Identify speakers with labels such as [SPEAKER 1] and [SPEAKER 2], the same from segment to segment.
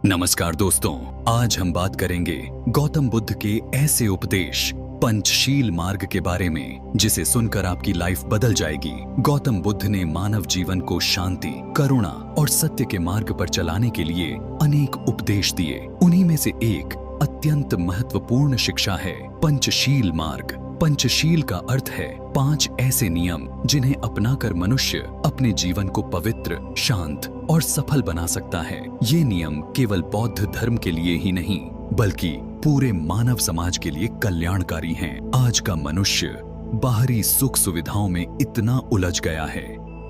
[SPEAKER 1] नमस्कार दोस्तों, आज हम बात करेंगे गौतम बुद्ध के ऐसे उपदेश पंचशील मार्ग के बारे में जिसे सुनकर आपकी लाइफ बदल जाएगी। गौतम बुद्ध ने मानव जीवन को शांति, करुणा और सत्य के मार्ग पर चलाने के लिए अनेक उपदेश दिए। उन्हीं में से एक अत्यंत महत्वपूर्ण शिक्षा है पंचशील मार्ग। पंचशील का अर्थ है 5 ऐसे नियम जिन्हें अपनाकर मनुष्य अपने जीवन को पवित्र, शांत और सफल बना सकता है। ये नियम केवल बौद्ध धर्म के लिए ही नहीं बल्कि पूरे मानव समाज के लिए कल्याणकारी हैं। आज का मनुष्य बाहरी सुख सुविधाओं में इतना उलझ गया है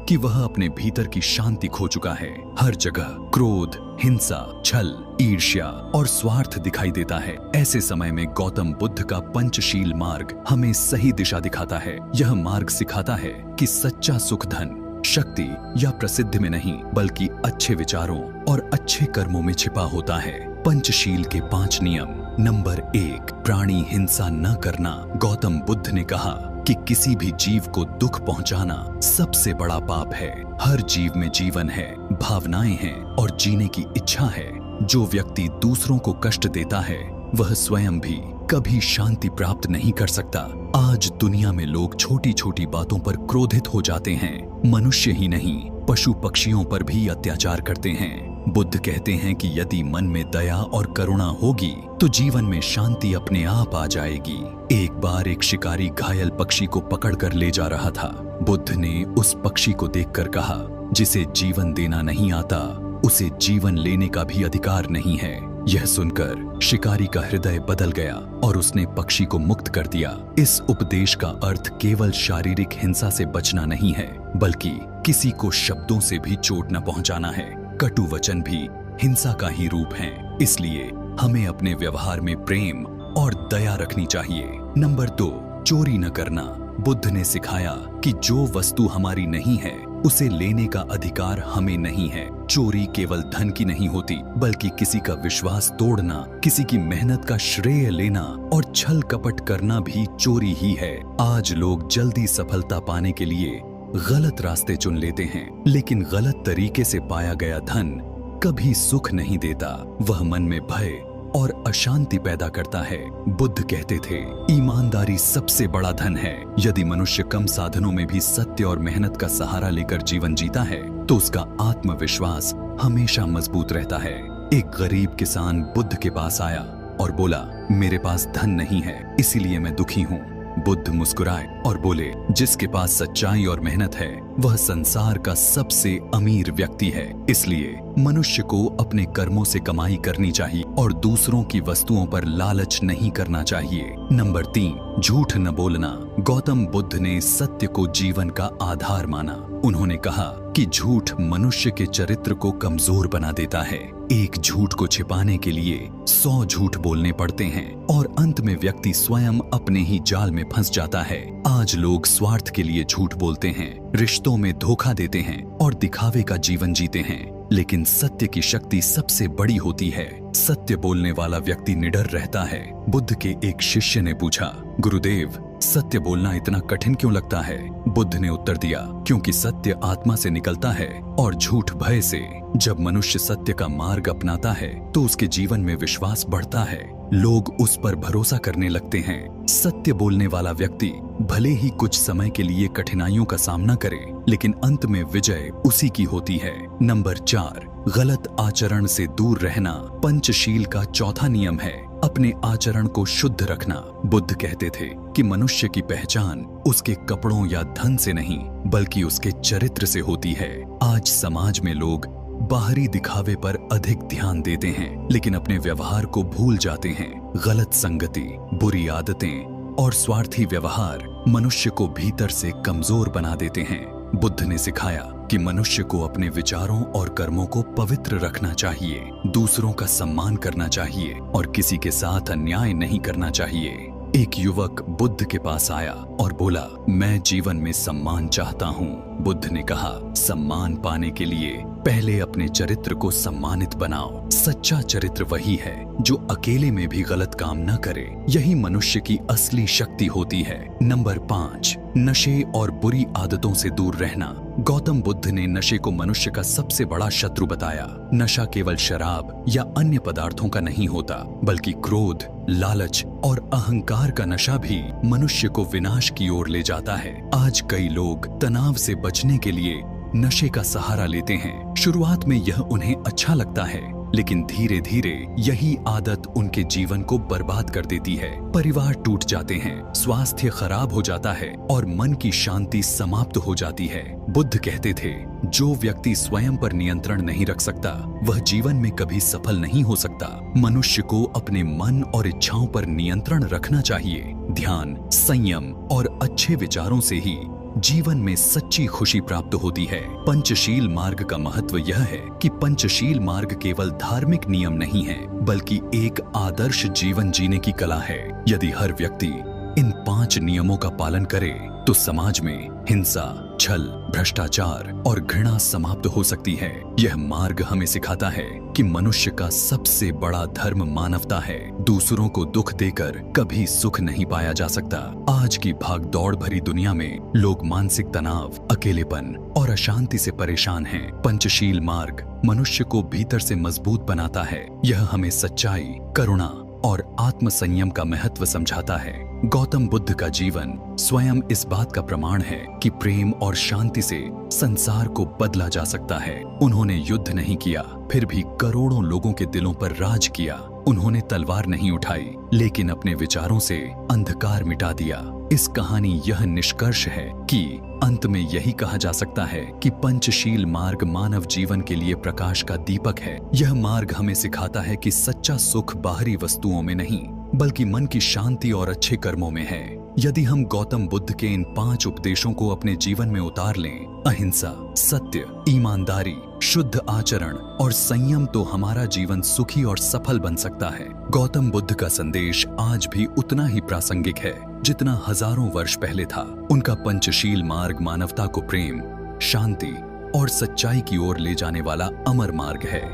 [SPEAKER 1] कि वह अपने भीतर की शांति खो चुका है। हर जगह क्रोध, हिंसा, छल, ईर्ष्या और स्वार्थ दिखाई देता है। ऐसे समय में गौतम बुद्ध का पंचशील मार्ग हमें सही दिशा दिखाता है। यह मार्ग सिखाता है कि सच्चा सुख धन, शक्ति या प्रसिद्धि में नहीं बल्कि अच्छे विचारों और अच्छे कर्मों में छिपा होता है। पंचशील के 5 नियम। नंबर 1, प्राणी हिंसा न करना। गौतम बुद्ध ने कहा कि किसी भी जीव को दुख पहुंचाना सबसे बड़ा पाप है। हर जीव में जीवन है, भावनाएं हैं और जीने की इच्छा है। जो व्यक्ति दूसरों को कष्ट देता है वह स्वयं भी कभी शांति प्राप्त नहीं कर सकता। आज दुनिया में लोग छोटी छोटी बातों पर क्रोधित हो जाते हैं। मनुष्य ही नहीं, पशु पक्षियों पर भी अत्याचार करते हैं। बुद्ध कहते हैं कि यदि मन में दया और करुणा होगी तो जीवन में शांति अपने आप आ जाएगी। एक बार एक शिकारी घायल पक्षी को पकड़कर ले जा रहा था। बुद्ध ने उस पक्षी को देखकर कहा, जिसे जीवन देना नहीं आता उसे जीवन लेने का भी अधिकार नहीं है। यह सुनकर शिकारी का हृदय बदल गया और उसने पक्षी को मुक्त कर दिया। इस उपदेश का अर्थ केवल शारीरिक हिंसा से बचना नहीं है बल्कि किसी को शब्दों से भी चोट न पहुंचाना है। कटु वचन भी हिंसा का ही रूप हैं। इसलिए हमें अपने व्यवहार में प्रेम और दया रखनी चाहिए। नंबर 2, चोरी न करना। बुद्ध ने सिखाया कि जो वस्तु हमारी नहीं है उसे लेने का अधिकार हमें नहीं है। चोरी केवल धन की नहीं होती बल्कि किसी का विश्वास तोड़ना, किसी की मेहनत का श्रेय लेना और छल कपट करना भी चोरी ही है। आज लोग जल्दी सफलता पाने के लिए गलत रास्ते चुन लेते हैं, लेकिन गलत तरीके से पाया गया धन कभी सुख नहीं देता। वह मन में भय और अशांति पैदा करता है। बुद्ध कहते थे, ईमानदारी सबसे बड़ा धन है। यदि मनुष्य कम साधनों में भी सत्य और मेहनत का सहारा लेकर जीवन जीता है तो उसका आत्मविश्वास हमेशा मजबूत रहता है। एक गरीब किसान बुद्ध के पास आया और बोला, मेरे पास धन नहीं है इसीलिए मैं दुखी हूँ। बुद्ध मुस्कुराए और बोले, जिसके पास सच्चाई और मेहनत है वह संसार का सबसे अमीर व्यक्ति है। इसलिए मनुष्य को अपने कर्मों से कमाई करनी चाहिए और दूसरों की वस्तुओं पर लालच नहीं करना चाहिए। नंबर 3, झूठ न बोलना। गौतम बुद्ध ने सत्य को जीवन का आधार माना। उन्होंने कहा कि झूठ मनुष्य के चरित्र को कमजोर बना देता है। एक झूठ को छिपाने के लिए 100 झूठ बोलने पड़ते हैं और अंत में व्यक्ति स्वयं अपने ही जाल में फंस जाता है। आज लोग स्वार्थ के लिए झूठ बोलते हैं, रिश्तों में धोखा देते हैं और दिखावे का जीवन जीते हैं। लेकिन सत्य की शक्ति सबसे बड़ी होती है। सत्य बोलने वाला व्यक्ति निडर रहता है। बुद्ध के एक शिष्य ने पूछा, गुरुदेव, सत्य बोलना इतना कठिन क्यों लगता है? बुद्ध ने उत्तर दिया, क्योंकि सत्य आत्मा से निकलता है और झूठ भय से। जब मनुष्य सत्य का मार्ग अपनाता है तो उसके जीवन में विश्वास बढ़ता है। लोग उस पर भरोसा करने लगते हैं। सत्य बोलने वाला व्यक्ति भले ही कुछ समय के लिए कठिनाइयों का सामना करे लेकिन अंत में विजय उसी की होती है। नंबर 4, गलत आचरण से दूर रहना। पंचशील का चौथा नियम है अपने आचरण को शुद्ध रखना। बुद्ध कहते थे कि मनुष्य की पहचान उसके कपड़ों या धन से नहीं बल्कि उसके चरित्र से होती है। आज समाज में लोग बाहरी दिखावे पर अधिक ध्यान देते हैं लेकिन अपने व्यवहार को भूल जाते हैं। गलत संगति, बुरी आदतें और स्वार्थी व्यवहार मनुष्य को भीतर से कमजोर बना देते हैं। बुद्ध ने सिखाया कि मनुष्य को अपने विचारों और कर्मों को पवित्र रखना चाहिए, दूसरों का सम्मान करना चाहिए और किसी के साथ अन्याय नहीं करना चाहिए। एक युवक बुद्ध के पास आया और बोला, मैं जीवन में सम्मान चाहता हूँ बुद्ध ने कहा, सम्मान पाने के लिए पहले अपने चरित्र को सम्मानित बनाओ। सच्चा चरित्र वही है जो अकेले में भी गलत काम न करे। यही मनुष्य की असली शक्ति होती है। नंबर 5, नशे और बुरी आदतों से दूर रहना। गौतम बुद्ध ने नशे को मनुष्य का सबसे बड़ा शत्रु बताया। नशा केवल शराब या अन्य पदार्थों का नहीं होता, बल्कि क्रोध, लालच और अहंकार का नशा भी मनुष्य को विनाश की ओर ले जाता है। आज कई लोग तनाव से बचने के लिए नशे का सहारा लेते हैं। शुरुआत में यह उन्हें अच्छा लगता है, लेकिन धीरे धीरे यही आदत उनके जीवन को बर्बाद कर देती है। परिवार टूट जाते हैं, स्वास्थ्य खराब हो जाता है और मन की शांति समाप्त हो जाती है। बुद्ध कहते थे, जो व्यक्ति स्वयं पर नियंत्रण नहीं रख सकता, वह जीवन में कभी सफल नहीं हो सकता। मनुष्य को अपने मन और इच्छाओं पर नियंत्रण रखना चाहिए। ध्यान, संयम और अच्छे विचारों से ही जीवन में सच्ची खुशी प्राप्त होती है। पंचशील मार्ग का महत्व यह है कि पंचशील मार्ग केवल धार्मिक नियम नहीं है, बल्कि एक आदर्श जीवन जीने की कला है। यदि हर व्यक्ति इन 5 नियमों का पालन करे तो समाज में हिंसा, छल, भ्रष्टाचार और घृणा समाप्त हो सकती है। यह मार्ग हमें सिखाता है कि मनुष्य का सबसे बड़ा धर्म मानवता है। दूसरों को दुख देकर कभी सुख नहीं पाया जा सकता। आज की भागदौड़ भरी दुनिया में लोग मानसिक तनाव, अकेलेपन और अशांति से परेशान हैं। पंचशील मार्ग मनुष्य को भीतर से मजबूत बनाता है। यह हमें सच्चाई, करुणा और आत्मसंयम का महत्व समझाता है। गौतम बुद्ध का जीवन स्वयं इस बात का प्रमाण है कि प्रेम और शांति से संसार को बदला जा सकता है। उन्होंने युद्ध नहीं किया, फिर भी करोड़ों लोगों के दिलों पर राज किया। उन्होंने तलवार नहीं उठाई, लेकिन अपने विचारों से अंधकार मिटा दिया। इस कहानी यह निष्कर्ष है कि अंत में यही कहा जा सकता है कि पंचशील मार्ग मानव जीवन के लिए प्रकाश का दीपक है। यह मार्ग हमें सिखाता है कि सच्चा सुख बाहरी वस्तुओं में नहीं, बल्कि मन की शांति और अच्छे कर्मों में है। यदि हम गौतम बुद्ध के इन 5 उपदेशों को अपने जीवन में उतार लें, अहिंसा, सत्य, ईमानदारी, शुद्ध आचरण और संयम, तो हमारा जीवन सुखी और सफल बन सकता है। गौतम बुद्ध का संदेश आज भी उतना ही प्रासंगिक है जितना हजारों वर्ष पहले था। उनका पंचशील मार्ग मानवता को प्रेम, शांति और सच्चाई की ओर ले जाने वाला अमर मार्ग है।